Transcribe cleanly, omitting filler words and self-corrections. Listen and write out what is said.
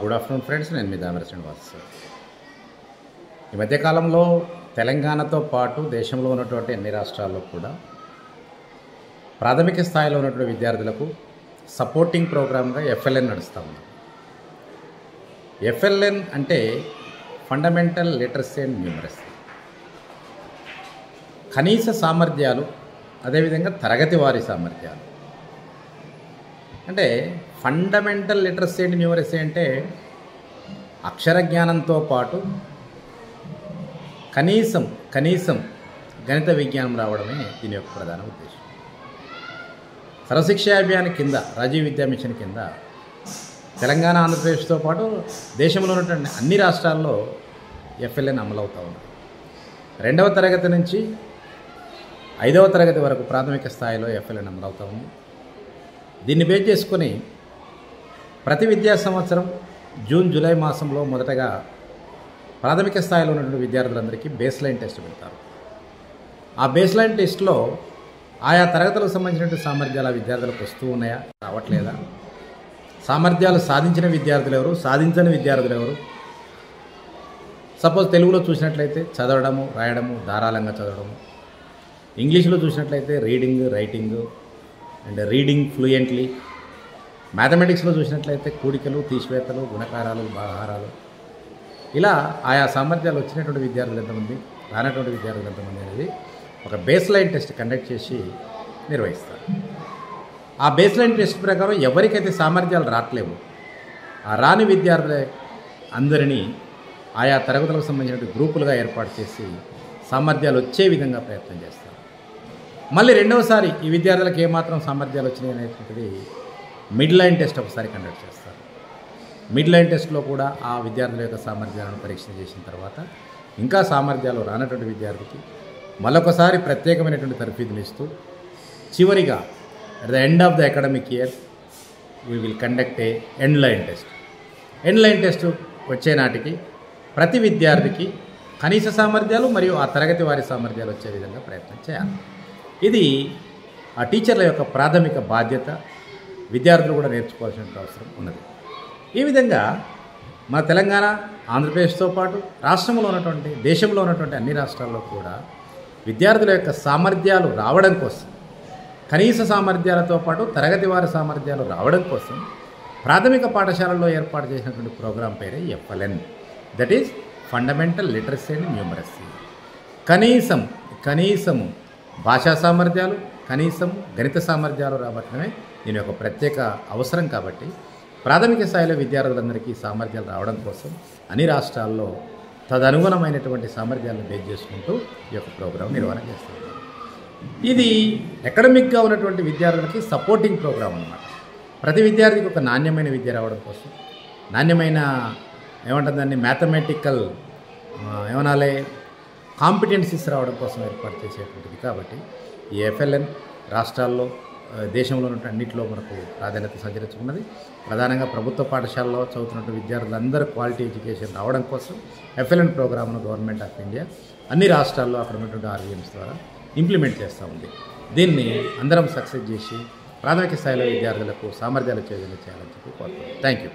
Good afternoon friends, నేను మీ దామర శ్రీనివాస్. ఈ మధ్యకాలంలో తెలంగాణతో పాటు దేశంలో ఉన్నటువంటి అన్ని రాష్ట్రాల్లో కూడా ప్రాథమిక స్థాయిలో ఉన్నటువంటి విద్యార్థులకు సపోర్టింగ్ ప్రోగ్రామ్గా ఎఫ్ఎల్ఎన్ నడుస్తూ ఉంది. ఎఫ్ఎల్ఎన్ అంటే ఫండమెంటల్ లిటరసీ అండ్ న్యూమరసీ. కనీస సామర్థ్యాలు, అదేవిధంగా తరగతి వారి సామర్థ్యాలు. అంటే ఫండమెంటల్ లిటరసీ అండ్ న్యూమరసీ అంటే అక్షర జ్ఞానంతో పాటు కనీసం గణిత విజ్ఞానం రావడమే దీని యొక్క ప్రధాన ఉద్దేశం. సర్వశిక్షా అభియాన్ కింద, రాజీవ్ విద్యా మిషన్ కింద తెలంగాణ, ఆంధ్రప్రదేశ్తో పాటు దేశంలో ఉన్నటువంటి అన్ని రాష్ట్రాల్లో ఎఫ్ఎల్ఎన్ అమలవుతూ ఉంది. 2వ తరగతి నుంచి 5వ తరగతి వరకు ప్రాథమిక స్థాయిలో ఎఫ్ఎల్ఎన్ అమలవుతూ ఉంది. దీన్ని బేస్ చేసుకొని ప్రతి విద్యా సంవత్సరం జూన్, జూలై మాసంలో మొదటగా ప్రాథమిక స్థాయిలో ఉన్నటువంటి విద్యార్థులందరికీ బేస్ లైన్ టెస్ట్ పెడతారు. ఆ బేస్ లైన్ టెస్ట్లో ఆయా తరగతులకు సంబంధించినటువంటి సామర్థ్యాలు ఆ విద్యార్థులకు వస్తూ ఉన్నాయా, రావట్లేదా, సామర్థ్యాలు సాధించిన విద్యార్థులు ఎవరు, సాధించని విద్యార్థులు ఎవరు. సపోజ్ తెలుగులో చూసినట్లయితే చదవడము, రాయడము, ధారాళంగా చదవడము. ఇంగ్లీష్లో చూసినట్లయితే reading, writing and reading fluently. మ్యాథమెటిక్స్లో చూసినట్లయితే కూడికలు, తీసివేతలు, గుణకారాలు, భాగాహారాలు. ఇలా ఆయా సామర్థ్యాలు వచ్చినటువంటి విద్యార్థులు ఎంతమంది, రానటువంటి విద్యార్థులు ఎంతమంది అనేది ఒక బేస్ లైన్ టెస్ట్ కండక్ట్ చేసి నిర్వహిస్తారు. ఆ బేస్ లైన్ టెస్ట్ ప్రకారం ఎవరికైతే సామర్థ్యాలు రావట్లేవు, ఆ రాని విద్యార్థుల అందరినీ ఆయా తరగతులకు సంబంధించిన గ్రూపులుగా ఏర్పాటు చేసి సామర్థ్యాలు వచ్చే విధంగా ప్రయత్నం చేస్తారు. మళ్ళీ రెండవసారి ఈ విద్యార్థులకు ఏమాత్రం సామర్థ్యాలు వచ్చినాయి అనేటువంటిది మిడ్ లైన్ టెస్ట్ ఒకసారి కండక్ట్ చేస్తారు. మిడ్ లైన్ టెస్ట్లో కూడా ఆ విద్యార్థుల యొక్క సామర్థ్యాలను పరీక్ష చేసిన తర్వాత ఇంకా సామర్థ్యాలు రానటువంటి విద్యార్థికి మరొకసారి ప్రత్యేకమైనటువంటి తర్ఫీదులు ఇస్తూ చివరిగా at the end of the academic year we will conduct A end line test. End line test వచ్చే నాటికి ప్రతి విద్యార్థికి కనీస సామర్థ్యాలు మరియు ఆ తరగతి వారి సామర్థ్యాలు వచ్చే విధంగా ప్రయత్నం చేయాలి. ఇది ఆ టీచర్ల యొక్క ప్రాథమిక బాధ్యత. విద్యార్థులు కూడా నేర్చుకోవాల్సిన అవసరం ఉన్నది. ఈ విధంగా మన తెలంగాణ, ఆంధ్రప్రదేశ్తో పాటు రాష్ట్రంలో ఉన్నటువంటి, దేశంలో ఉన్నటువంటి అన్ని రాష్ట్రాల్లో కూడా విద్యార్థుల యొక్క సామర్థ్యాలు రావడం కోసం, కనీస సామర్థ్యాలతో పాటు తరగతి వారి సామర్థ్యాలు రావడం కోసం ప్రాథమిక పాఠశాలల్లో ఏర్పాటు చేసినటువంటి ప్రోగ్రాం పేరే FLN. That is fundamental literacy and numeracy. కనీసము భాషా సామర్థ్యాలు, కనీసం గణిత సామర్థ్యాలు రావటమే దీని యొక్క ప్రత్యేక అవసరం. కాబట్టి ప్రాథమిక స్థాయిలో విద్యార్థులందరికీ సామర్థ్యాలు రావడం కోసం అన్ని రాష్ట్రాల్లో తదనుగుణమైనటువంటి సామర్థ్యాలను బేస్ చేసుకుంటూ ఈ యొక్క ప్రోగ్రాం నిర్వహణ చేస్తారు. ఇది అకాడమిక్గా ఉన్నటువంటి విద్యార్థులకి సపోర్టింగ్ ప్రోగ్రాం అన్నమాట. ప్రతి విద్యార్థికి ఒక నాణ్యమైన విద్య రావడం కోసం, నాణ్యమైన దాన్ని మ్యాథమెటికల్ ఏమనాలే కాంపిటెన్సీస్ రావడం కోసం ఏర్పాటు చేసేటువంటిది. కాబట్టి ఈ ఎఫ్ఎల్ఎన్ రాష్ట్రాల్లో, దేశంలో ఉన్న అన్నింటిలో మనకు ప్రాధాన్యత సంచరించుకున్నది. ప్రధానంగా ప్రభుత్వ పాఠశాలలో చదువుతున్న విద్యార్థులందరూ క్వాలిటీ ఎడ్యుకేషన్ రావడం కోసం ఎఫ్ఎల్ఎన్ ప్రోగ్రామ్ను గవర్నమెంట్ ఆఫ్ ఇండియా అన్ని రాష్ట్రాల్లో అక్కడ ఉన్నటువంటి ఆర్వీఎంస్ ద్వారా ఇంప్లిమెంట్ చేస్తూ ఉంది. దీన్ని అందరం సక్సెస్ చేసి ప్రాథమిక స్థాయిలో విద్యార్థులకు సామర్థ్యాలు వచ్చే విధంగా చేయాలని చెప్పి కోరుతున్నాను. Thank you.